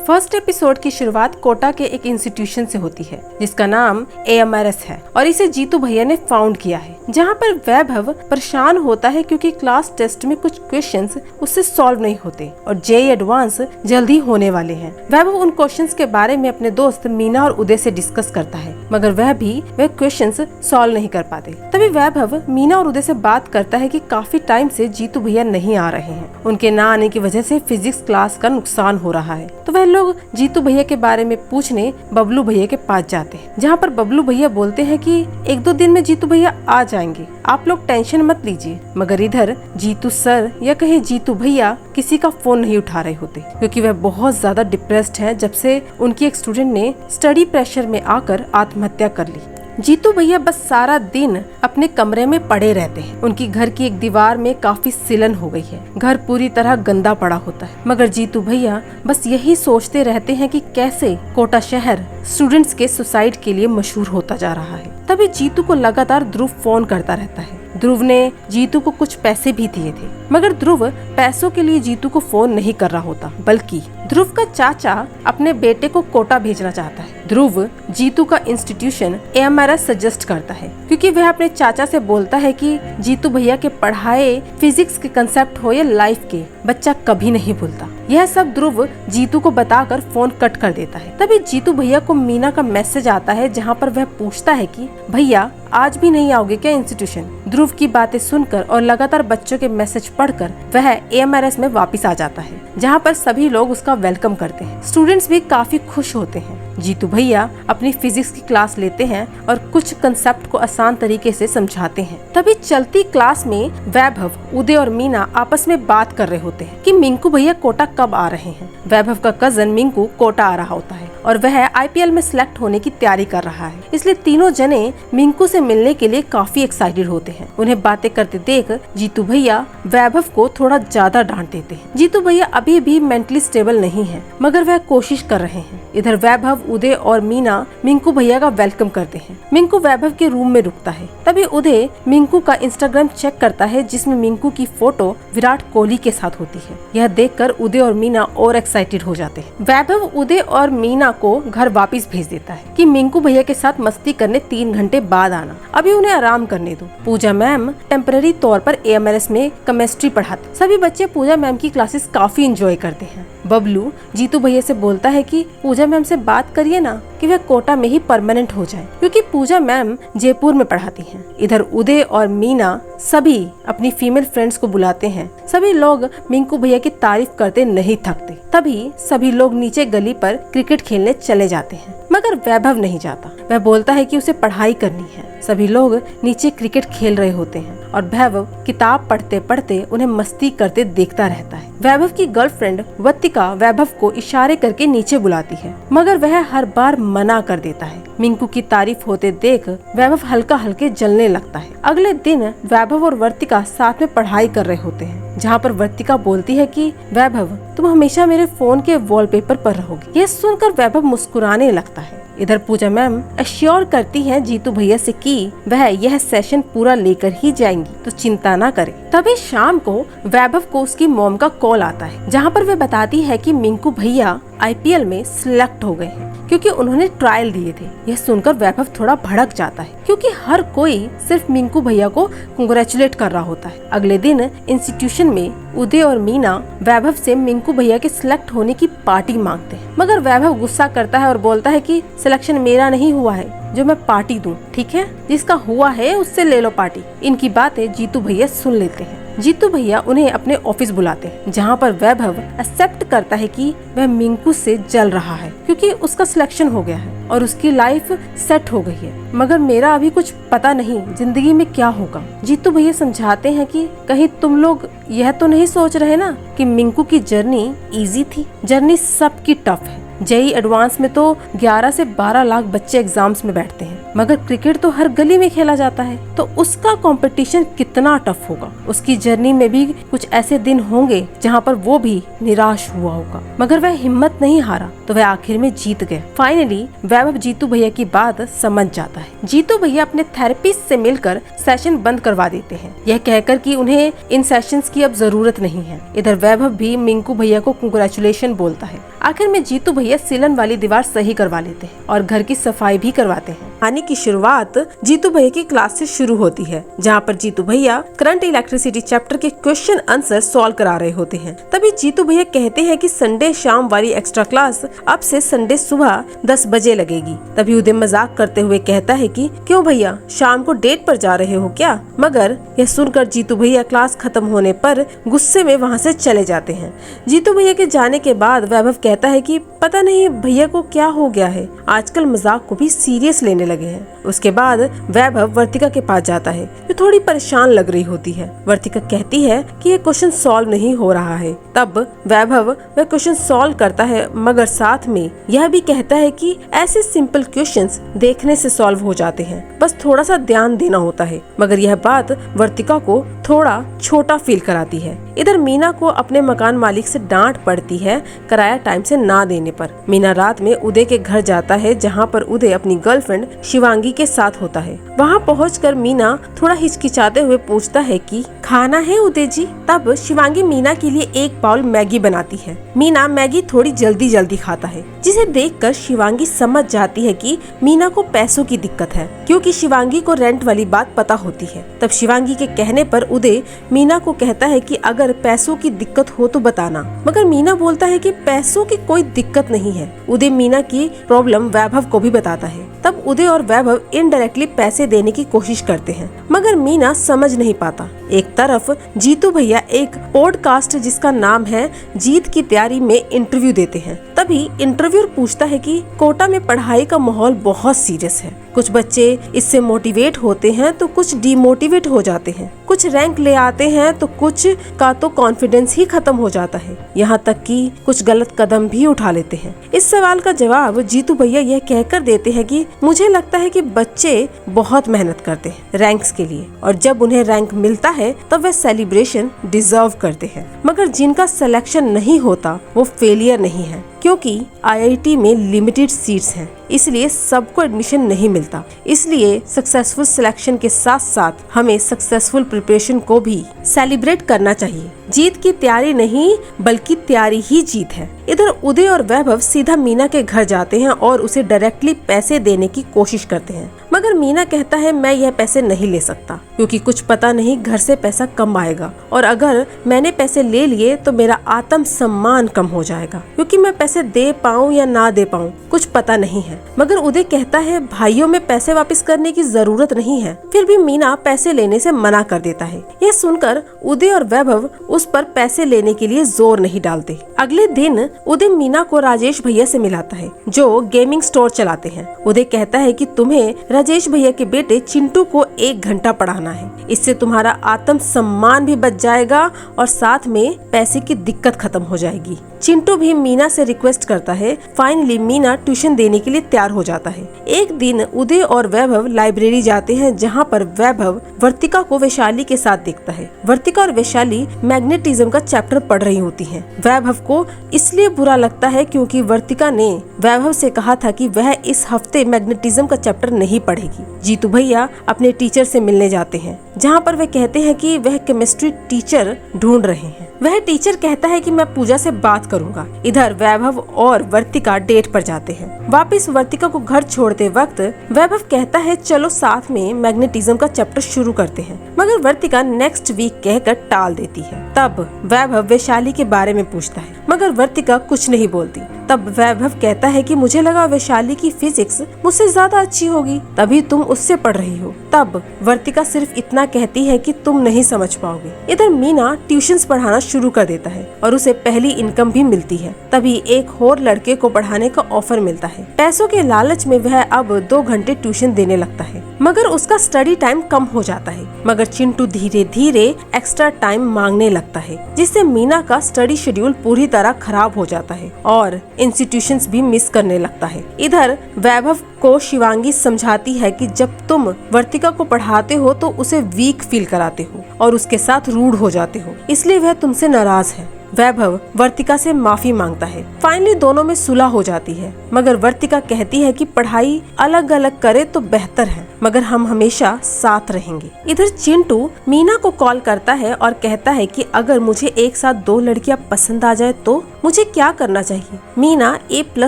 First episode की शुरुआत कोटा के एक इंस्टीट्यूशन से होती है जिसका नाम AMRS है और इसे जीतू भैया ने फाउंड किया है, जहाँ पर वैभव परेशान होता है क्योंकि क्लास टेस्ट में कुछ क्वेश्चंस उससे सॉल्व नहीं होते और JEE एडवांस जल्दी होने वाले हैं। वैभव उन क्वेश्चंस के बारे में अपने दोस्त मीना और उदय से डिस्कस करता है, मगर वह क्वेश्चंस सॉल्व नहीं कर पाते। तभी वैभव मीना और उदय से बात करता है कि काफी टाइम से जीतू भैया नहीं आ रहे हैं, उनके ना आने की वजह से फिजिक्स क्लास का नुकसान हो रहा है। तो वह लोग जीतू भैया के बारे में पूछने बबलू भैया के पास जाते हैं, जहाँ पर बबलू भैया बोलते हैं कि 1-2 दिन में जीतू भैया आ जाएंगे, आप लोग टेंशन मत लीजिए। मगर इधर जीतू सर या कहे जीतू भैया किसी का फोन नहीं उठा रहे होते क्योंकि वह बहुत ज्यादा डिप्रेस्ड है जब से उनकी एक स्टूडेंट ने स्टडी प्रेशर में आकर आत्महत्या कर ली। जीतू भैया बस सारा दिन अपने कमरे में पड़े रहते हैं। उनकी घर की एक दीवार में काफी सिलन हो गई है, घर पूरी तरह गंदा पड़ा होता है, मगर जीतू भैया बस यही सोचते रहते हैं कि कैसे कोटा शहर स्टूडेंट्स के सुसाइड के लिए मशहूर होता जा रहा है। तभी जीतू को लगातार ध्रुव फोन करता रहता है। ध्रुव ने जीतू को कुछ पैसे भी दिए थे, मगर ध्रुव पैसों के लिए जीतू को फोन नहीं कर रहा होता, बल्कि ध्रुव का चाचा अपने बेटे को कोटा भेजना चाहता है। ध्रुव जीतू का इंस्टीट्यूशन AMRS सजेस्ट करता है क्योंकि वह अपने चाचा से बोलता है कि जीतू भैया के पढ़ाए फिजिक्स के कंसेप्ट हो या लाइफ के, बच्चा कभी नहीं भूलता। यह सब ध्रुव जीतू को बताकर फोन कट कर देता है। तभी जीतू भैया को मीना का मैसेज आता है, जहाँ पर वह पूछता है कि भैया आज भी नहीं आओगे क्या इंस्टीट्यूशन। ध्रुव की बातें सुनकर और लगातार बच्चों के मैसेज पढ़कर वह AMRS में वापस आ जाता है, जहाँ पर सभी लोग उसका वेलकम करते हैं। स्टूडेंट्स भी काफी खुश होते हैं। जीतू भैया अपनी फिजिक्स की क्लास लेते हैं और कुछ कंसेप्ट को आसान तरीके से समझाते हैं। तभी चलती क्लास में वैभव, उदय और मीना आपस में बात कर रहे होते हैं कि मिंकू भैया कोटा कब आ रहे हैं। वैभव का कजन मिंकू कोटा आ रहा होता है और वह IPL में सिलेक्ट होने की तैयारी कर रहा है, इसलिए तीनों जने मिंकू से मिलने के लिए काफी एक्साइटेड होते हैं। उन्हें बातें करते देख जीतू भैया वैभव को थोड़ा ज्यादा डांट देते हैं। जीतू भैया अभी भी मेंटली स्टेबल नहीं है, मगर वह कोशिश कर रहे हैं। इधर वैभव, उदय और मीना मिंकू भैया का वेलकम करते हैं। मिंकू वैभव के रूम में रुकता है। तभी उदय मिंकू का इंस्टाग्राम चेक करता है, जिसमें मिंकू की फोटो विराट कोहली के साथ होती है। यह देखकर उदय और मीना और एक्साइटेड हो जाते हैं। वैभव उदय और मीना को घर वापस भेज देता है कि मिंकू भैया के साथ मस्ती करने 3 घंटे बाद आना, अभी उन्हें आराम करने दो। पूजा मैम टेम्पररी तौर पर AMRS में केमिस्ट्री पढ़ाते। सभी बच्चे पूजा मैम की क्लासेस काफी एंजॉय करते हैं। बबलू जीतू भैया से बोलता है कि पूजा मैम से बात करिए ना कि वह कोटा में ही परमानेंट हो जाए, क्योंकि पूजा मैम जयपुर में पढ़ाती हैं। इधर उदय और मीना सभी अपनी फीमेल फ्रेंड्स को बुलाते हैं। सभी लोग मिंकू भैया की तारीफ करते नहीं थकते। तभी सभी लोग नीचे गली पर क्रिकेट खेलने चले जाते हैं, मगर वैभव नहीं जाता। वह बोलता है कि उसे पढ़ाई करनी है। सभी लोग नीचे क्रिकेट खेल रहे होते हैं और वैभव किताब पढ़ते पढ़ते उन्हें मस्ती करते देखता रहता है। वैभव की गर्लफ्रेंड वत्तिका वैभव को इशारे करके नीचे बुलाती है, मगर वह हर बार मना कर देता है। मिंकू की तारीफ होते देख वैभव हल्का हल्के जलने लगता है। अगले दिन वैभव और वर्तिका साथ में पढ़ाई कर रहे होते हैं, जहाँ पर वर्तिका बोलती है कि वैभव तुम हमेशा मेरे फोन के वॉलपेपर पर रहोगे। यह सुनकर वैभव मुस्कुराने लगता है। इधर पूजा मैम एश्योर करती हैं जीतू भैया से कि वह यह सेशन पूरा लेकर ही जाएंगी, तो चिंता ना करे। तभी शाम को वैभव को उसकी मॉम का कॉल आता है, जहाँ पर वह बताती है कि मिंकू भैया IPL में सिलेक्ट हो गए हैं क्योंकि उन्होंने ट्रायल दिए थे। यह सुनकर वैभव थोड़ा भड़क जाता है क्योंकि हर कोई सिर्फ मिंकू भैया को कांग्रेचुलेट कर रहा होता है। अगले दिन इंस्टीट्यूशन में उदय और मीना वैभव से मिंकू भैया के सिलेक्ट होने की पार्टी मांगते हैं, मगर वैभव गुस्सा करता है और बोलता है कि सिलेक्शन मेरा नहीं हुआ है जो मैं पार्टी दूं, ठीक है, जिसका हुआ है उससे ले लो पार्टी। इनकी बातें जीतू भैया सुन लेते हैं। जीतू भैया उन्हें अपने ऑफिस बुलाते हैं, जहाँ पर वैभव एक्सेप्ट करता है कि वह मिंकू से जल रहा है क्योंकि उसका सिलेक्शन हो गया है और उसकी लाइफ सेट हो गई है, मगर मेरा अभी कुछ पता नहीं जिंदगी में क्या होगा। जीतू भैया समझाते हैं कि कहीं तुम लोग यह तो नहीं सोच रहे ना कि मिंकू की जर्नी इजी थी। जर्नी सबकी टफ है। JEE एडवांस में तो 11 से 12 लाख बच्चे एग्जाम्स में बैठते हैं, मगर क्रिकेट तो हर गली में खेला जाता है, तो उसका कंपटीशन कितना टफ होगा। उसकी जर्नी में भी कुछ ऐसे दिन होंगे जहाँ पर वो भी निराश हुआ होगा, मगर वह हिम्मत नहीं हारा, तो वह आखिर में जीत गए। फाइनली वैभव जीतू भैया की बात समझ जाता है। जीतू भैया अपने थेरेपिस्ट से मिलकर सेशन बंद करवा देते हैं, यह कहकर कि उन्हें इन सेशंस की अब जरूरत नहीं है। इधर वैभव भी मिंकू भैया को कांग्रेचुलेशन बोलता है। आखिर में जीतू भैया सीलन वाली दीवार सही करवा लेते हैं और घर की सफाई भी करवाते हैं। कहानी की शुरुआत जीतू भैया की क्लास से शुरू होती है, जहाँ पर जीतू भैया करंट इलेक्ट्रिसिटी चैप्टर के क्वेश्चन आंसर सॉल्व करा रहे होते हैं। तभी जीतू भैया कहते हैं कि संडे शाम वाली एक्स्ट्रा क्लास अब से संडे सुबह 10 बजे लगेगी। तभी उदय मजाक करते हुए कहता है कि क्यों भैया शाम को डेट पर जा रहे हो क्या? मगर यह सुनकर जीतू भैया क्लास खत्म होने पर गुस्से में वहाँ से चले जाते हैं। जीतू भैया के जाने के बाद वैभव कहता है कि पता नहीं भैया को क्या हो गया है, आजकल मजाक को भी सीरियस लेने लगे हैं। उसके बाद वैभव वर्तिका के पास जाता है, जो थोड़ी परेशान लग रही होती है। वर्तिका कहती है कि ये क्वेश्चन सॉल्व नहीं हो रहा है। तब वैभव वह क्वेश्चन सॉल्व करता है, मगर साथ में यह भी कहता है कि ऐसे सिंपल क्वेश्चंस देखने से सॉल्व हो जाते हैं, बस थोड़ा सा ध्यान देना होता है। मगर यह बात वर्तिका को थोड़ा छोटा फील कराती है। इधर मीना को अपने मकान मालिक से डांट पड़ती है किराया टाइम से ना देने पर। मीना रात में उदय के घर जाता है, जहाँ पर उदय अपनी गर्लफ्रेंड शिवांगी के साथ होता है। वहाँ पहुंचकर मीना थोड़ा हिचकिचाते हुए पूछता है कि खाना है उदय जी? तब शिवांगी मीना के लिए एक बाउल मैगी बनाती है। मीना मैगी थोड़ी जल्दी खाता है, जिसे देखकर शिवांगी समझ जाती है कि मीना को पैसों की दिक्कत है, क्योंकि शिवांगी को रेंट वाली बात पता होती है। तब शिवांगी के कहने पर उदय मीना को कहता है कि अगर पैसों की दिक्कत हो तो बताना। मगर मीना बोलता है कि पैसों की कोई दिक्कत नहीं है। उदय मीना की प्रॉब्लम वैभव को भी बताता है। तब उदय और वैभव इनडायरेक्टली पैसे देने की कोशिश करते हैं, मगर मीना समझ नहीं पाता। एक तरफ जीतू भैया एक पॉडकास्ट जिसका नाम है जीत की तैयारी में इंटरव्यू देते हैं। तभी इंटरव्यूअर पूछता है कि कोटा में पढ़ाई का माहौल बहुत सीरियस है। कुछ बच्चे इससे मोटिवेट होते हैं तो कुछ डिमोटिवेट हो जाते हैं, कुछ रैंक ले आते हैं तो कुछ का तो कॉन्फिडेंस ही खत्म हो जाता है, यहाँ तक कि कुछ गलत कदम भी उठा लेते हैं। इस सवाल का जवाब जीतू भैया यह कहकर देते हैं कि मुझे लगता है कि बच्चे बहुत मेहनत करते हैं रैंक्स के लिए, और जब उन्हें रैंक मिलता है तब वे सेलिब्रेशन डिजर्व करते हैं। मगर जिनका सिलेक्शन नहीं होता वो फेलियर नहीं है, क्योंकि आईआईटी में लिमिटेड सीट्स हैं, इसलिए सबको एडमिशन नहीं मिलता। इसलिए सक्सेसफुल सिलेक्शन के साथ साथ हमें सक्सेसफुल प्रिपरेशन को भी सेलिब्रेट करना चाहिए। जीत की तैयारी नहीं बल्कि तैयारी ही जीत है। इधर उदय और वैभव सीधा मीना के घर जाते हैं और उसे डायरेक्टली पैसे देने की कोशिश करते हैं, मगर मीना कहता है मैं यह पैसे नहीं ले सकता, क्योंकि कुछ पता नहीं घर से पैसा कम आएगा, और अगर मैंने पैसे ले लिए तो मेरा आत्म सम्मान कम हो जाएगा, क्योंकि मैं पैसे दे पाऊँ या ना दे पाऊँ कुछ पता नहीं है। मगर उदय कहता है भाइयों में पैसे वापस करने की जरूरत नहीं है। फिर भी मीना पैसे लेने से मना कर देता है। यह सुनकर उदय और वैभव उस पर पैसे लेने के लिए जोर नहीं डालते। अगले दिन उदय मीना को राजेश भैया से मिलाता है, जो गेमिंग स्टोर चलाते हैं। उदय कहता है कि तुम्हें राजेश भैया के बेटे चिंटू को 1 घंटा पढ़ाना है, इससे तुम्हारा आत्म सम्मान भी बच जाएगा और साथ में पैसे की दिक्कत खत्म हो जाएगी। चिंटू भी मीना से रिक्वेस्ट करता है। फाइनली मीना ट्यूशन देने के लिए तैयार हो जाता है। एक दिन उदय और वैभव लाइब्रेरी जाते हैं, जहाँ पर वैभव वर्तिका को वैशाली के साथ देखता है। वर्तिका और वैशाली मैग्नेटिज्म का चैप्टर पढ़ रही होती हैं। वैभव को इसलिए बुरा लगता है क्योंकि वर्तिका ने वैभव से कहा था कि वह इस हफ्ते मैग्नेटिज्म का चैप्टर नहीं पढ़ेगी। जीतू भैया अपने टीचर से मिलने जाते हैं, जहाँ पर वे कहते हैं कि वह केमिस्ट्री टीचर ढूंढ रहे हैं। वह टीचर कहता है कि मैं पूजा से बात करूंगा। इधर वैभव और वर्तिका डेट पर जाते हैं। वापस वर्तिका को घर छोड़ते वक्त वैभव कहता है चलो साथ में मैग्नेटिज्म का चैप्टर शुरू करते हैं, मगर वर्तिका नेक्स्ट वीक कहकर टाल देती है। तब वैभव वैशाली के बारे में पूछता है, मगर वर्तिका कुछ नहीं बोलती। तब वैभव कहता है कि मुझे लगा वैशाली की फिजिक्स मुझसे ज्यादा अच्छी होगी, तभी तुम उससे पढ़ रही हो। तब वर्तिका सिर्फ इतना कहती है कि तुम नहीं समझ पाओगे। इधर मीना ट्यूशंस पढ़ाना शुरू कर देता है और उसे पहली इनकम भी मिलती है। तभी एक और लड़के को पढ़ाने का ऑफर मिलता है। पैसों के लालच में वह अब 2 घंटे ट्यूशन देने लगता है, मगर उसका स्टडी टाइम कम हो जाता है। मगर चिंटू धीरे धीरे एक्स्ट्रा टाइम मांगने लगता है, जिससे मीना का स्टडी शेड्यूल पूरी तरह खराब हो जाता है और इंस्टीट्यूशंस भी मिस करने लगता है। इधर वैभव को शिवांगी समझाती है कि जब तुम वर्तिका को पढ़ाते हो तो उसे वीक फील कराते हो और उसके साथ रूड हो जाते हो, इसलिए वह तुमसे नाराज है। वैभव वर्तिका से माफी मांगता है। फाइनली दोनों में सुलह हो जाती है, मगर वर्तिका कहती है कि पढ़ाई अलग अलग करे तो बेहतर है, मगर हम हमेशा साथ रहेंगे। इधर चिंटू मीना को कॉल करता है और कहता है कि अगर मुझे एक साथ 2 लड़कियां पसंद आ जाए तो मुझे क्या करना चाहिए। मीना A+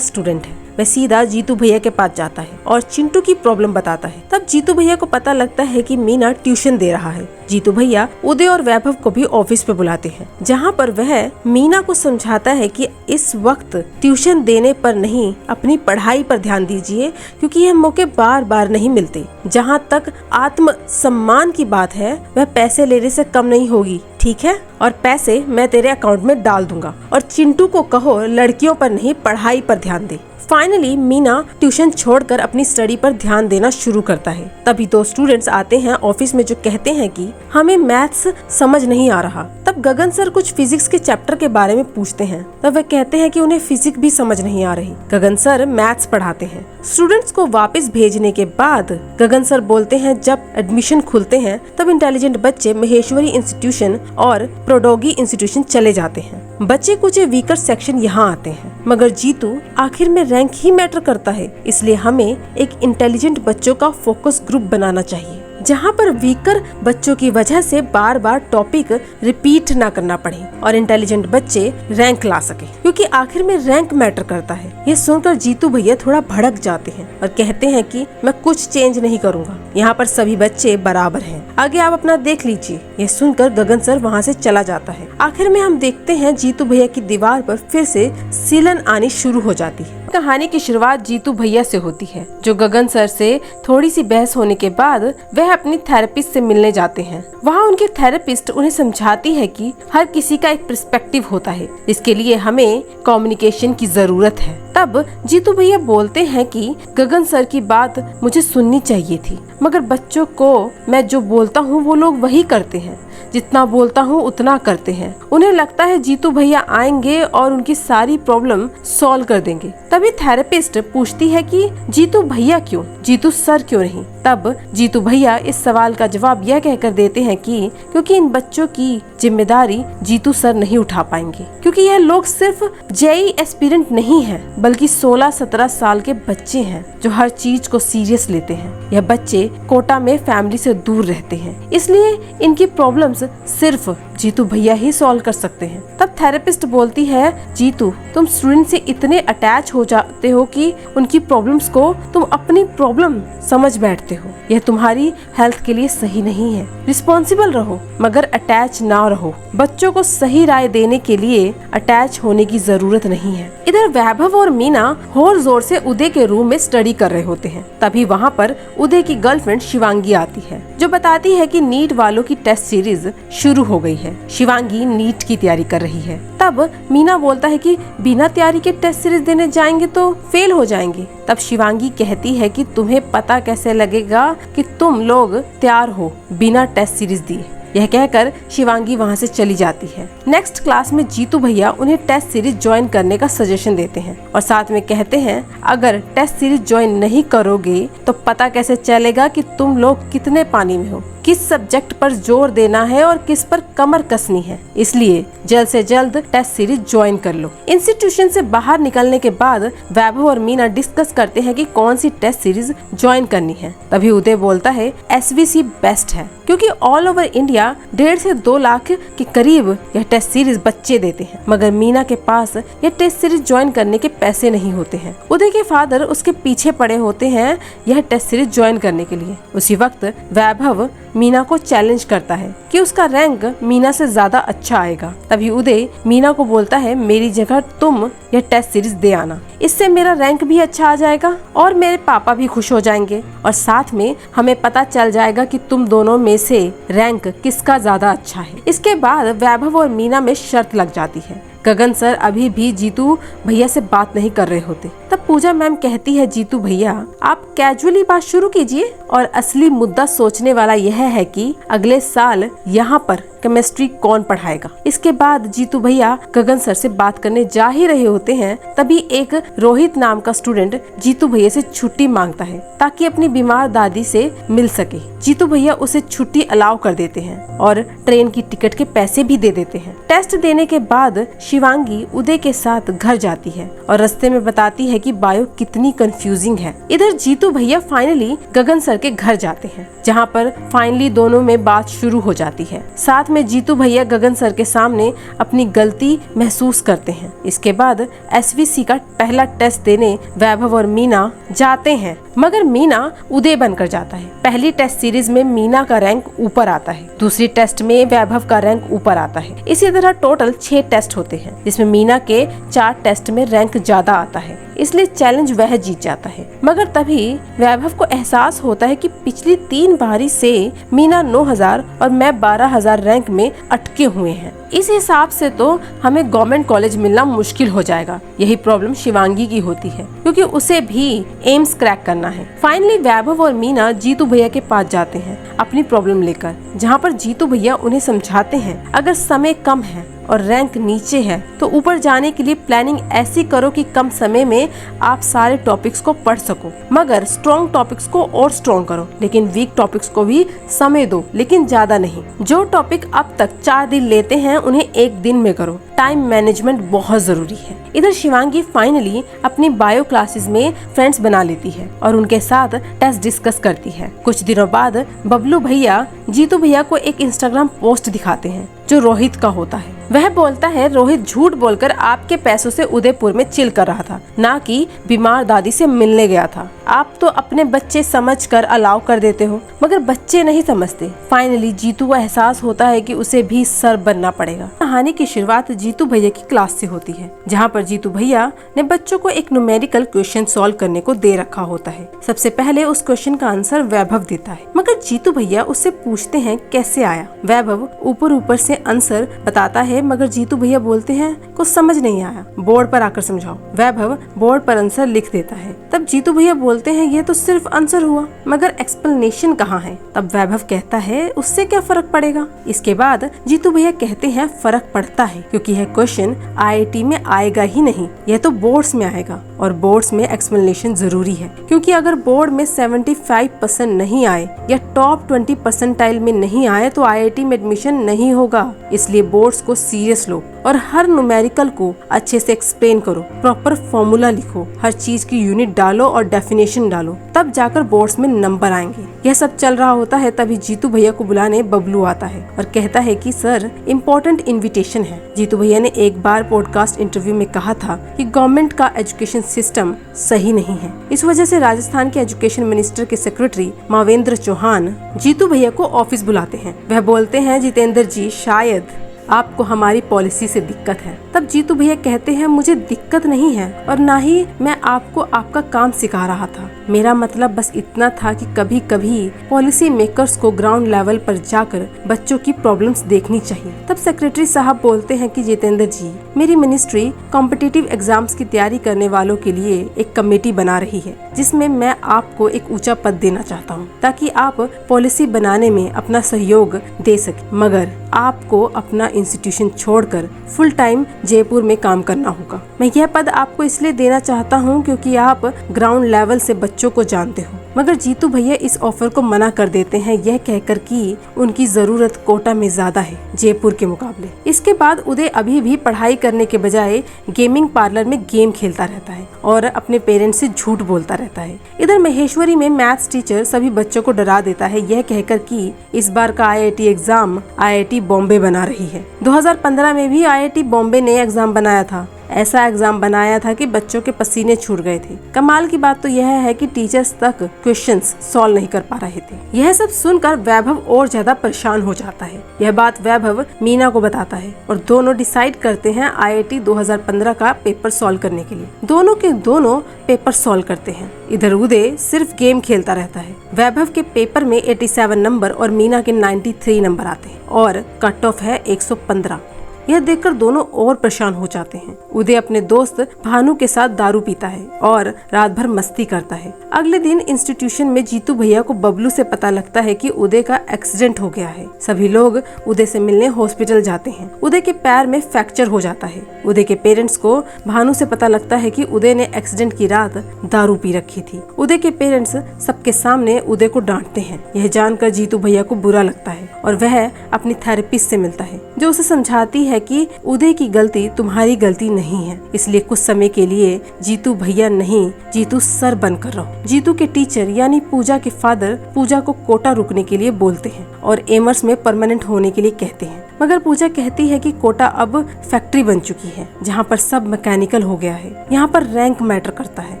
स्टूडेंट है। वह सीधा जीतू भैया के पास जाता है और चिंटू की प्रॉब्लम बताता है। तब जीतू भैया को पता लगता है कि मीना ट्यूशन दे रहा है। जीतू भैया उदय और वैभव को भी ऑफिस पे बुलाते हैं, जहाँ पर वह मीना को समझाता है कि इस वक्त ट्यूशन देने पर नहीं, अपनी पढ़ाई पर ध्यान दीजिए, क्योंकि यह मौके बार बार नहीं मिलते। जहाँ तक आत्म सम्मान की बात है, वह पैसे लेने से कम नहीं होगी, ठीक है? और पैसे मैं तेरे अकाउंट में डाल दूंगा। और चिंटू को कहो लड़कियों पर नहीं, पढ़ाई पर ध्यान दे। फाइनली मीना ट्यूशन छोड़कर अपनी स्टडी पर ध्यान देना शुरू करता है। तभी 2 स्टूडेंट्स आते हैं ऑफिस में जो कहते हैं कि हमें मैथ्स समझ नहीं आ रहा। तब गगन सर कुछ फिजिक्स के चैप्टर के बारे में पूछते हैं। तब वे कहते हैं कि उन्हें फिजिक्स भी समझ नहीं आ रही। गगन सर मैथ्स पढ़ाते हैं। स्टूडेंट्स को वापस भेजने के बाद गगन सर बोलते हैं जब एडमिशन खुलते हैं तब इंटेलिजेंट बच्चे महेश्वरी इंस्टीट्यूशन और प्रोडोगी इंस्टीट्यूशन चले जाते हैं। बच्चे कुछ वीकर सेक्शन यहाँ आते हैं, मगर जीतू आखिर में रैंक ही मैटर करता है, इसलिए हमें एक इंटेलिजेंट बच्चों का फोकस ग्रुप बनाना चाहिए, जहाँ पर वीकर बच्चों की वजह से बार बार टॉपिक रिपीट ना करना पड़े और इंटेलिजेंट बच्चे रैंक ला सके, क्योंकि आखिर में रैंक मैटर करता है। ये सुनकर जीतू भैया थोड़ा भड़क जाते हैं और कहते हैं कि मैं कुछ चेंज नहीं करूँगा, यहाँ पर सभी बच्चे बराबर हैं, आगे आप अपना देख लीजिए। ये सुनकर गगन सर वहाँ से चला जाता है। आखिर में हम देखते हैं जीतू भैया की दीवार पर फिर से सीलन आनी शुरू हो जाती है। कहानी की शुरुआत जीतू भैया से होती है, जो गगन सर से थोड़ी सी बहस होने के बाद वह अपनी थेरेपिस्ट से मिलने जाते हैं। वहाँ उनके थेरेपिस्ट उन्हें समझाती है कि हर किसी का एक पर्सपेक्टिव होता है, इसके लिए हमें कम्युनिकेशन की जरूरत है। तब जीतू भैया बोलते हैं कि गगन सर की बात मुझे सुननी चाहिए थी, मगर बच्चों को मैं जो बोलता हूँ वो लोग वही करते हैं, जितना बोलता हूँ उतना करते हैं। उन्हें लगता है जीतू भैया आएंगे और उनकी सारी प्रॉब्लम सॉल्व कर देंगे। तभी थेरेपिस्ट पूछती है कि जीतू भैया क्यों, जीतू सर क्यों नहीं? तब जीतू भैया इस सवाल का जवाब यह कहकर देते हैं कि क्योंकि इन बच्चों की जिम्मेदारी जीतू सर नहीं उठा पाएंगे, क्योंकि यह लोग सिर्फ जेईई एस्पिरेंट नहीं है, बल्कि 16-17 साल के बच्चे हैं जो हर चीज को सीरियस लेते हैं। यह बच्चे कोटा में फैमिली से दूर रहते हैं, इसलिए इनकी प्रॉब्लम्स सिर्फ जीतू भैया ही सॉल्व कर सकते हैं। तब थेरेपिस्ट बोलती है, जीतू तुम स्टूडेंट से इतने अटैच हो जाते हो कि उनकी प्रॉब्लम्स को तुम अपनी प्रॉब्लम समझ बैठते हो। यह तुम्हारी हेल्थ के लिए सही नहीं है। रिस्पॉन्सिबल रहो मगर अटैच ना रहो। बच्चों को सही राय देने के लिए अटैच होने की जरूरत नहीं है। इधर वैभव और मीना और जोर से उदय के रूम में स्टडी कर रहे होते हैं। तभी वहाँ पर उदय की गर्लफ्रेंड शिवांगी आती है, जो बताती है कि नीट वालों की टेस्ट सीरीज शुरू हो गई है। शिवांगी नीट की तैयारी कर रही है। तब मीना बोलता है कि बिना तैयारी के टेस्ट सीरीज देने जाएंगे तो फेल हो जाएंगे। तब शिवांगी कहती है कि तुम्हें पता कैसे लगेगा कि तुम लोग तैयार हो बिना टेस्ट सीरीज दिए। यह कहकर शिवांगी वहां से चली जाती है। नेक्स्ट क्लास में जीतू भैया उन्हें टेस्ट सीरीज ज्वाइन करने का सजेशन देते हैं और साथ में कहते हैं अगर टेस्ट सीरीज ज्वाइन नहीं करोगे तो पता कैसे चलेगा कि तुम लोग कितने पानी में हो, किस सब्जेक्ट पर जोर देना है और किस पर कमर कसनी है। इसलिए जल्द से जल्द टेस्ट सीरीज ज्वाइन कर लो। इंस्टीट्यूशन से बाहर निकलने के बाद वैभव और मीना डिस्कस करते हैं कि कौन सी टेस्ट सीरीज ज्वाइन करनी है। तभी उदय बोलता है SVC बेस्ट है, क्योंकि ऑल ओवर इंडिया 1.5 से 2 लाख के करीब यह टेस्ट सीरीज बच्चे देते हैं, मगर मीना के पास यह टेस्ट सीरीज ज्वाइन करने के पैसे नहीं होते हैं। उदय के फादर उसके पीछे पड़े होते हैं यह टेस्ट सीरीज ज्वाइन करने के लिए। उसी वक्त वैभव मीना को चैलेंज करता है कि उसका रैंक मीना से ज्यादा अच्छा आएगा। तभी उदय मीना को बोलता है मेरी जगह तुम यह टेस्ट सीरीज दे आना, इससे मेरा रैंक भी अच्छा आ जाएगा और मेरे पापा भी खुश हो जाएंगे और साथ में हमें पता चल जाएगा कि तुम दोनों में से रैंक किसका ज्यादा अच्छा है। इसके बाद वैभव और मीना में शर्त लग जाती है। गगन सर अभी भी जीतू भैया से बात नहीं कर रहे होते। तब पूजा मैम कहती है जीतू भैया आप कैजुअली बात शुरू कीजिए और असली मुद्दा सोचने वाला यह है कि अगले साल यहाँ पर केमिस्ट्री कौन पढ़ाएगा। इसके बाद जीतू भैया गगन सर से बात करने जा ही रहे होते हैं, तभी एक रोहित नाम का स्टूडेंट जीतू भैया से छुट्टी मांगता है ताकि अपनी बीमार दादी से मिल सके। जीतू भैया उसे छुट्टी अलाउ कर देते हैं और ट्रेन की टिकट के पैसे भी दे देते हैं। टेस्ट देने के बाद शिवांगी उदय के साथ घर जाती है और रास्ते में बताती है कि बायो कितनी कंफ्यूजिंग है। इधर जीतू भैया फाइनली गगन सर के घर जाते हैं, जहाँ पर फाइनली दोनों में बात शुरू हो जाती है। साथ में जीतू भैया गगन सर के सामने अपनी गलती महसूस करते हैं। इसके बाद SVC का पहला टेस्ट देने वैभव और मीना जाते हैं, मगर मीना उदय बनकर जाता है। पहली टेस्ट सीरीज में मीना का रैंक ऊपर आता है, दूसरी टेस्ट में वैभव का रैंक ऊपर आता है। इसी तरह टोटल 6 टेस्ट होते हैं, जिसमें मीना के 4 टेस्ट में रैंक ज्यादा आता है, इसलिए चैलेंज वह जीत जाता है। मगर तभी वैभव को एहसास होता है कि पिछली 3 बारी से मीना 9000 और मैं 12000 रैंक में अटके हुए हैं। इस हिसाब से तो हमें गवर्नमेंट कॉलेज मिलना मुश्किल हो जाएगा। यही प्रॉब्लम शिवांगी की होती है, क्योंकि उसे भी एम्स क्रैक करना है। फाइनली वैभव और मीना जीतू भैया के पास जाते हैं अपनी प्रॉब्लम लेकर, जहाँ पर जीतू भैया उन्हें समझाते हैं अगर समय कम है और रैंक नीचे है तो ऊपर जाने के लिए प्लानिंग ऐसी करो कि कम समय में आप सारे टॉपिक्स को पढ़ सको, मगर स्ट्रॉन्ग टॉपिक्स को और स्ट्रॉन्ग करो, लेकिन वीक टॉपिक्स को भी समय दो, लेकिन ज्यादा नहीं। जो टॉपिक अब तक 4 दिन लेते हैं उन्हें 1 दिन में करो। टाइम मैनेजमेंट बहुत जरूरी है। इधर शिवांगी फाइनली अपनी बायो क्लासेस में फ्रेंड्स बना लेती है और उनके साथ टेस्ट डिस्कस करती है। कुछ दिनों बाद बबलू भैया जीतू भैया को एक इंस्टाग्राम पोस्ट दिखाते हैं जो रोहित का होता है। वह बोलता है रोहित झूठ बोलकर आपके पैसों से उदयपुर में चिल कर रहा था, ना कि बीमार दादी से मिलने गया था। आप तो अपने बच्चे समझकर अलाउ कर देते हो, मगर बच्चे नहीं समझते। फाइनली जीतू को एहसास होता है कि उसे भी सर बनना पड़ेगा। कहानी की शुरुआत जीतू भैया की क्लास से होती है, जहाँ पर जीतू भैया ने बच्चों को एक न्यूमेरिकल क्वेश्चन सॉल्व करने को दे रखा होता है। सबसे पहले उस क्वेश्चन का आंसर वैभव देता है, मगर जीतू भैया उससे पूछते हैं कैसे आया। वैभव ऊपर से आंसर बताता है, मगर जीतू भैया बोलते हैं कुछ समझ नहीं आया, बोर्ड पर आकर समझाओ। वैभव बोर्ड पर आंसर लिख देता है। तब जीतू भैया बोलते हैं ये तो सिर्फ आंसर हुआ, मगर एक्सप्लेनेशन कहाँ है। तब वैभव कहता है उससे क्या फर्क पड़ेगा। इसके बाद जीतू भैया कहते हैं फर्क पड़ता है, क्योंकि यह क्वेश्चन IIT में आएगा ही नहीं, यह तो बोर्ड्स में आएगा, और बोर्ड्स में एक्सप्लेनेशन जरूरी है, क्योंकि अगर बोर्ड में 75% नहीं आए या टॉप 20 परसेंटाइल में नहीं आए तो IIT में एडमिशन नहीं होगा। इसलिए बोर्ड्स को सीरियस लो और हर न्यूमेरिकल को अच्छे से एक्सप्लेन करो, प्रॉपर फॉर्मूला लिखो, हर चीज की यूनिट डालो और डेफिनेशन डालो, तब जाकर बोर्ड्स में नंबर आएंगे। यह सब चल रहा होता है, तभी जीतू भैया को बुलाने बबलू आता है और कहता है कि सर इम्पोर्टेंट इन्विटेशन है। जीतू भैया ने एक बार पॉडकास्ट इंटरव्यू में कहा था कि गवर्नमेंट का एजुकेशन सिस्टम सही नहीं है। इस वजह से राजस्थान के एजुकेशन मिनिस्टर के सेक्रेटरी मावेंद्र चौहान जीतू भैया को ऑफिस बुलाते हैं। वह बोलते हैं जितेंद्र जी शायद आपको हमारी पॉलिसी से दिक्कत है। तब जीतू भैया कहते हैं मुझे दिक्कत नहीं है और ना ही मैं आपको आपका काम सिखा रहा था, मेरा मतलब बस इतना था कि कभी कभी पॉलिसी मेकर्स को ग्राउंड लेवल पर जाकर बच्चों की प्रॉब्लम्स देखनी चाहिए। तब सेक्रेटरी साहब बोलते हैं कि जितेंद्र जी मेरी मिनिस्ट्री कॉम्पिटिटिव एग्जाम्स की तैयारी करने वालों के लिए एक कमेटी बना रही है, जिसमें मैं आपको एक ऊंचा पद देना चाहता हूँ ताकि आप पॉलिसी बनाने में अपना सहयोग दे सके, मगर आपको अपना इंस्टीट्यूशन छोड़कर फुल टाइम जयपुर में काम करना होगा। मैं यह पद आपको इसलिए देना चाहता हूँ क्योंकि आप ग्राउंड लेवल से बच्चों को जानते हो। मगर जीतू भैया इस ऑफर को मना कर देते हैं, यह कहकर कि उनकी जरूरत कोटा में ज्यादा है जयपुर के मुकाबले। इसके बाद उदय अभी भी पढ़ाई करने के बजाय गेमिंग पार्लर में गेम खेलता रहता है और अपने पेरेंट्स से झूठ बोलता रहता है। इधर महेश्वरी में मैथ्स टीचर सभी बच्चों को डरा देता है, यह कहकर कि इस बार का IIT एग्जाम IIT बॉम्बे बना रही है। 2015 में भी IIT बॉम्बे ने एग्जाम बनाया था। ऐसा एग्जाम बनाया था कि बच्चों के पसीने छूट गए थे। कमाल की बात तो यह है कि टीचर्स तक क्वेश्चंस सॉल्व नहीं कर पा रहे थे। यह सब सुनकर वैभव और ज्यादा परेशान हो जाता है। यह बात वैभव मीना को बताता है और दोनों डिसाइड करते हैं IIT 2015 का पेपर सॉल्व करने के लिए। दोनों के दोनों पेपर सॉल्व करते हैं। इधर उदय सिर्फ गेम खेलता रहता है। वैभव के पेपर में 87 नंबर और मीना के 93 नंबर आते हैं और कट ऑफ है 115। यह देखकर दोनों और परेशान हो जाते हैं। उदय अपने दोस्त भानु के साथ दारू पीता है और रात भर मस्ती करता है। अगले दिन इंस्टीट्यूशन में जीतू भैया को बबलू से पता लगता है कि उदय का एक्सीडेंट हो गया है। सभी लोग उदय से मिलने हॉस्पिटल जाते हैं। उदय के पैर में फ्रैक्चर हो जाता है। उदय के पेरेंट्स को भानु से पता लगता है कि उदय ने एक्सीडेंट की रात दारू पी रखी थी। उदय के पेरेंट्स सबके सामने उदय को डांटते हैं। यह जानकर जीतू भैया को बुरा लगता है और वह अपनी थेरेपिस्ट से मिलता है, जो उसे समझाती है कि उदय की गलती तुम्हारी गलती नहीं है, इसलिए कुछ समय के लिए जीतू भैया नहीं, जीतू सर बनकर रहो। जीतू के टीचर यानी पूजा के फादर पूजा को कोटा रुकने के लिए बोलते हैं और एमर्स में परमानेंट होने के लिए कहते हैं, मगर पूजा कहती है कि कोटा अब फैक्ट्री बन चुकी है जहाँ पर सब मैकेनिकल हो गया है। यहाँ पर रैंक मैटर करता है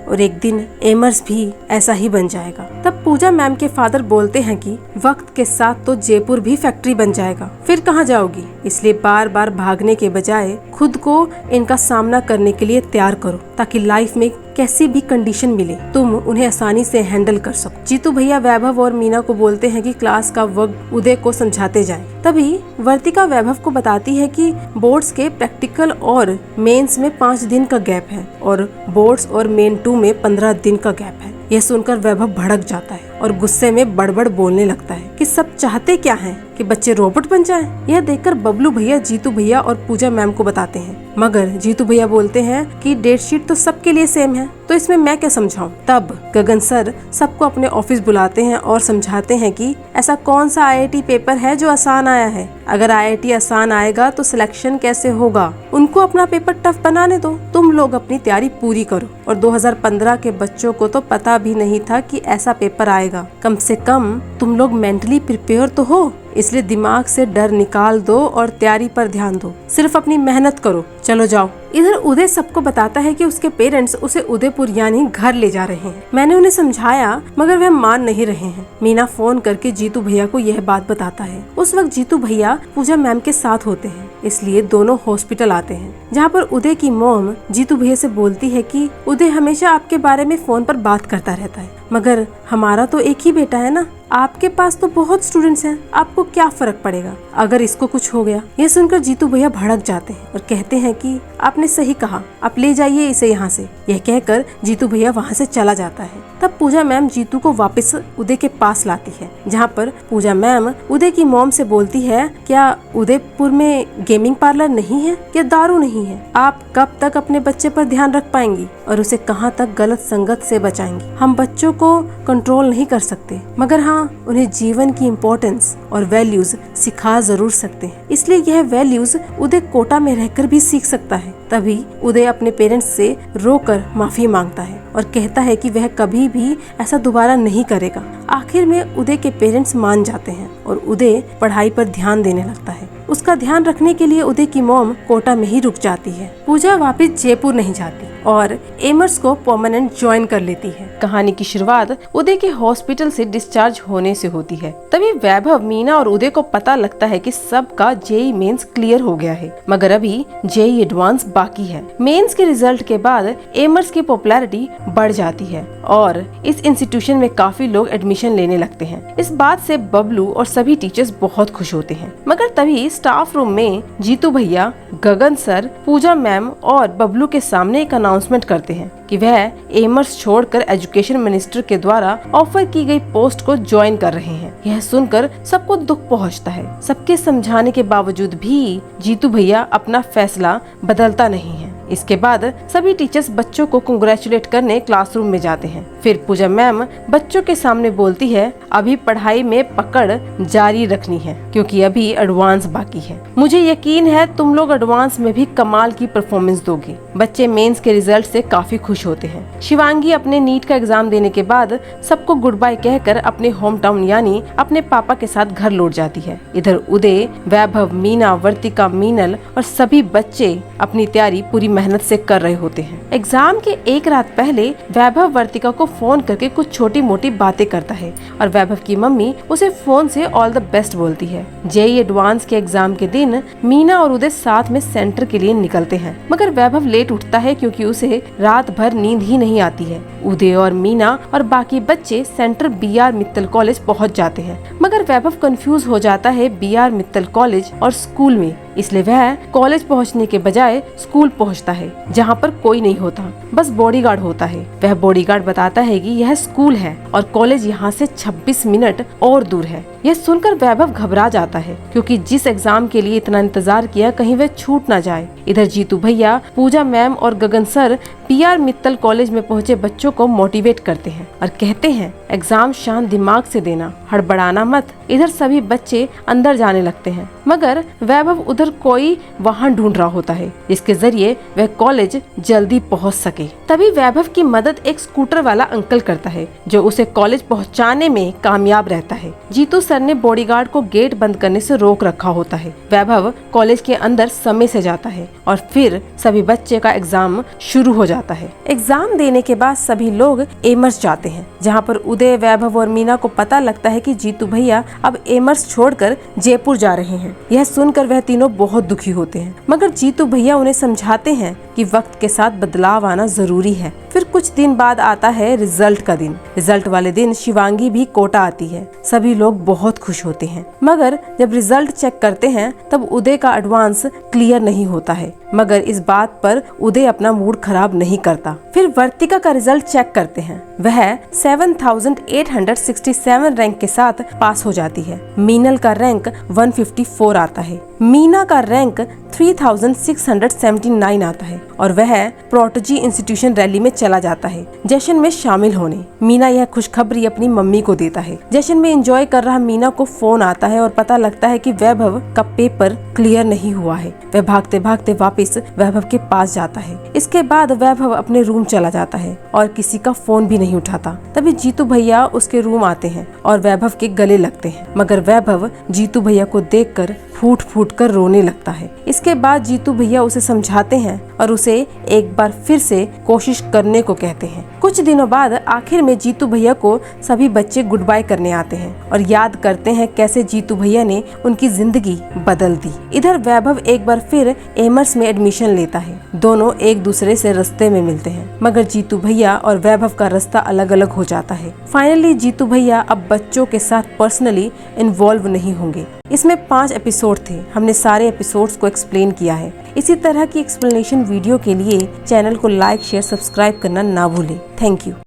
और एक दिन एमर्स भी ऐसा ही बन जाएगा। तब पूजा मैम के फादर बोलते हैं कि वक्त के साथ तो जयपुर भी फैक्ट्री बन जाएगा, फिर कहाँ जाओगी, इसलिए बार बार भागने के बजाय खुद को इनका सामना करने के लिए तैयार करो ताकि लाइफ में कैसी भी कंडीशन मिले तुम उन्हें आसानी से हैंडल कर सको। जीतू भैया वैभव और मीना को बोलते हैं कि क्लास का वर्क उदय को समझाते जाएं। तभी वर्तिका वैभव को बताती है कि बोर्ड्स के प्रैक्टिकल और मेंस में 5 दिन का गैप है और बोर्ड्स और मेन 2 में 15 दिन का गैप है। यह सुनकर वैभव भड़क जाता है और गुस्से में बड़बड़ बोलने लगता है कि सब चाहते क्या हैं कि बच्चे रोबोट बन जाएं। यह देखकर बबलू भैया जीतू भैया और पूजा मैम को बताते हैं, मगर जीतू भैया बोलते हैं कि डेट शीट तो सबके लिए सेम है, तो इसमें मैं क्या समझाऊं। तब गगन सर सबको अपने ऑफिस बुलाते हैं और समझाते हैं कि ऐसा कौन सा आईआईटी पेपर है जो आसान आया है। अगर आईआईटी आसान आएगा तो सिलेक्शन कैसे होगा, उनको अपना पेपर टफ बनाने दो, तुम लोग अपनी तैयारी पूरी करो। और 2015 के बच्चों को तो पता भी नहीं था कि ऐसा पेपर आएगा। कम से कम तुम लोग मेंटली प्रिपेयर तो हो, इसलिए दिमाग से डर निकाल दो और तैयारी पर ध्यान दो, सिर्फ अपनी मेहनत करो, चलो जाओ। इधर उदय सबको बताता है कि उसके पेरेंट्स उसे उदयपुर यानी घर ले जा रहे हैं। मैंने उन्हें समझाया मगर वह मान नहीं रहे हैं। मीना फोन करके जीतू भैया को यह बात बताता है। उस वक्त जीतू भैया पूजा मैम के साथ होते हैं, इसलिए दोनों हॉस्पिटल आते हैं, जहाँ पर उदय की मॉम जीतू भैया से बोलती है कि उदय हमेशा आपके बारे में फोन पर बात करता रहता है, मगर हमारा तो एक ही बेटा है ना, आपके पास तो बहुत स्टूडेंट्स हैं, आपको क्या फर्क पड़ेगा अगर इसको कुछ हो गया। यह सुनकर जीतू भैया भड़क जाते हैं और कहते हैं कि आपने सही कहा, आप ले जाइए इसे यहाँ से। यह कहकर जीतू भैया वहाँ से चला जाता है। तब पूजा मैम जीतू को वापस उदय के पास लाती है, जहाँ पर पूजा मैम उदय की मॉम से बोलती है, क्या उदयपुर में गेमिंग पार्लर नहीं है या दारू नहीं है? आप कब तक अपने बच्चे पर ध्यान रख पाएंगी और उसे कहाँ तक गलत संगत से बचाएंगी? हम बच्चों को कंट्रोल नहीं कर सकते, मगर हाँ उन्हें जीवन की इम्पोर्टेंस और वैल्यूज सिखा जरूर सकते हैं, इसलिए यह वैल्यूज उदय कोटा में रहकर भी सीख सकता है। तभी उदय अपने पेरेंट्स से रोकर माफी मांगता है और कहता है कि वह कभी भी ऐसा दोबारा नहीं करेगा। आखिर में उदय के पेरेंट्स मान जाते हैं और उदय पढ़ाई पर ध्यान देने लगता है। उसका ध्यान रखने के लिए उदय की मॉम कोटा में ही रुक जाती है। पूजा वापस जयपुर नहीं जाती और एमर्स को परमानेंट ज्वाइन कर लेती है। कहानी की शुरुआत उदय के हॉस्पिटल से डिस्चार्ज होने से होती है। तभी वैभव, मीना और उदय को पता लगता है कि सबका जेईई मेंस क्लियर हो गया है, मगर अभी जेईई एडवांस बाकी है। मेंस के रिजल्ट के बाद एमर्स की पॉपुलैरिटी बढ़ जाती है और इस इंस्टीट्यूशन में काफी लोग एडमिशन लेने लगते हैं। इस बात से बबलू और सभी टीचर्स बहुत खुश होते हैं, मगर तभी स्टाफ रूम में जीतू भैया, गगन सर, पूजा मैम और बबलू के सामने एक अनाउंसमेंट करते हैं कि वह एमर्स छोड़कर एजुकेशन मिनिस्टर के द्वारा ऑफर की गई पोस्ट को ज्वाइन कर रहे हैं। यह सुनकर सबको दुख पहुंचता है। सबके समझाने के बावजूद भी जीतू भैया अपना फैसला बदलता नहीं है। इसके बाद सभी टीचर्स बच्चों को कंग्रेचुलेट करने क्लासरूम में जाते हैं। फिर पूजा मैम बच्चों के सामने बोलती है, अभी पढ़ाई में पकड़ जारी रखनी है क्योंकि अभी एडवांस बाकी है। मुझे यकीन है तुम लोग एडवांस में भी कमाल की परफॉर्मेंस दोगे। बच्चे मेंस के रिजल्ट से काफी खुश होते हैं। शिवांगी अपने नीट का एग्जाम देने के बाद सबको गुड बाय कहकर अपने होम टाउन यानी अपने पापा के साथ घर लौट जाती है। इधर उदय, वैभव, मीना, वर्तिका, मीनल और सभी बच्चे अपनी तैयारी पूरी मेहनत से कर रहे होते हैं। एग्जाम के एक रात पहले वैभव वर्तिका को फोन करके कुछ छोटी मोटी बातें करता है और वैभव की मम्मी उसे फोन से ऑल द बेस्ट बोलती है। जेईई एडवांस के एग्जाम के दिन मीना और उदय साथ में सेंटर के लिए निकलते हैं, मगर वैभव लेट उठता है क्योंकि उसे रात भर नींद ही नहीं आती है। उदय और मीना और बाकी बच्चे सेंटर बीआर मित्तल कॉलेज पहुँच जाते हैं, मगर वैभव कंफ्यूज हो जाता है बीआर मित्तल कॉलेज और स्कूल में इसलिए वह कॉलेज पहुंचने के बजाय स्कूल पहुंचता है जहां पर कोई नहीं होता, बस बॉडीगार्ड होता है। वह बॉडीगार्ड बताता है कि यह स्कूल है और कॉलेज यहाँ से 26 मिनट और दूर है। यह सुनकर वैभव घबरा जाता है क्योंकि जिस एग्जाम के लिए इतना इंतजार किया कहीं वह छूट ना जाए। इधर जीतू भैया, पूजा मैम और गगन सर PR मित्तल कॉलेज में पहुंचे बच्चों को मोटिवेट करते हैं और कहते हैं एग्जाम शांत दिमाग से देना, हड़बड़ाना मत। इधर सभी बच्चे अंदर जाने लगते हैं मगर वैभव उधर कोई वाहन ढूंढ रहा होता है जिसके जरिए वह कॉलेज जल्दी पहुंच सके। तभी वैभव की मदद एक स्कूटर वाला अंकल करता है जो उसे कॉलेज पहुंचाने में कामयाब रहता है। जीतू सर ने बॉडीगार्ड को गेट बंद करने से रोक रखा होता है। वैभव कॉलेज के अंदर समय से जाता है और फिर सभी बच्चे का एग्जाम शुरू हो जाता है। एग्जाम देने के बाद सभी लोग एमर्स जाते हैं जहाँ पर उदय, वैभव और मीना को पता लगता है कि जीतू भैया अब एमर्स छोड़कर जयपुर जा रहे हैं। यह सुनकर वह तीनों बहुत दुखी होते हैं मगर जीतू भैया उन्हें समझाते हैं कि वक्त के साथ बदलाव आना जरूरी है। फिर कुछ दिन बाद आता है रिजल्ट का दिन। रिजल्ट वाले दिन शिवांगी भी कोटा आती है। सभी लोग बहुत खुश होते हैं मगर जब रिजल्ट चेक करते हैं तब उदय का एडवांस क्लियर नहीं होता है मगर इस बात पर उदय अपना मूड खराब नहीं करता। फिर वर्तिका का रिजल्ट चेक करते हैं। वह 7867 रैंक के साथ पास हो जाती है। मीनल का रैंक 154 आता है। मीना का रैंक 3679 आता है और वह प्रोटोजी इंस्टीट्यूशन रैली में चला जाता है जश्न में शामिल होने। मीना यह खुशखबरी अपनी मम्मी को देता है। जश्न में एंजॉय कर रहा मीना को फोन आता है और पता लगता है कि वैभव का पेपर क्लियर नहीं हुआ है। वह भागते भागते वापस वैभव के पास जाता है। इसके बाद वैभव अपने रूम चला जाता है और किसी का फोन भी नहीं उठाता। तभी जीतू भैया उसके रूम आते हैं और वैभव के गले लगते हैं मगर वैभव जीतू भैया को देखकर फूट फूट कर रोने लगता है। इसके बाद जीतू भैया उसे समझाते हैं और उसे एक बार फिर से कोशिश करने को कहते हैं। कुछ दिनों बाद आखिर में जीतू भैया को सभी बच्चे गुड बाय करने आते हैं और याद करते हैं कैसे जीतू भैया ने उनकी जिंदगी बदल दी। इधर वैभव एक बार फिर एमर्स में एडमिशन लेता है। दोनों एक दूसरे से रास्ते में मिलते हैं मगर जीतू भैया और वैभव का रास्ता अलग अलग हो जाता है। फाइनली जीतू भैया अब बच्चों के साथ पर्सनली इन्वॉल्व नहीं होंगे। इसमें 5 एपिसोड थे। हमने सारे एपिसोड्स को एक्सप्लेन किया है। इसी तरह की एक्सप्लेनेशन वीडियो के लिए चैनल को लाइक, शेयर, सब्सक्राइब करना ना भूलें। Thank you.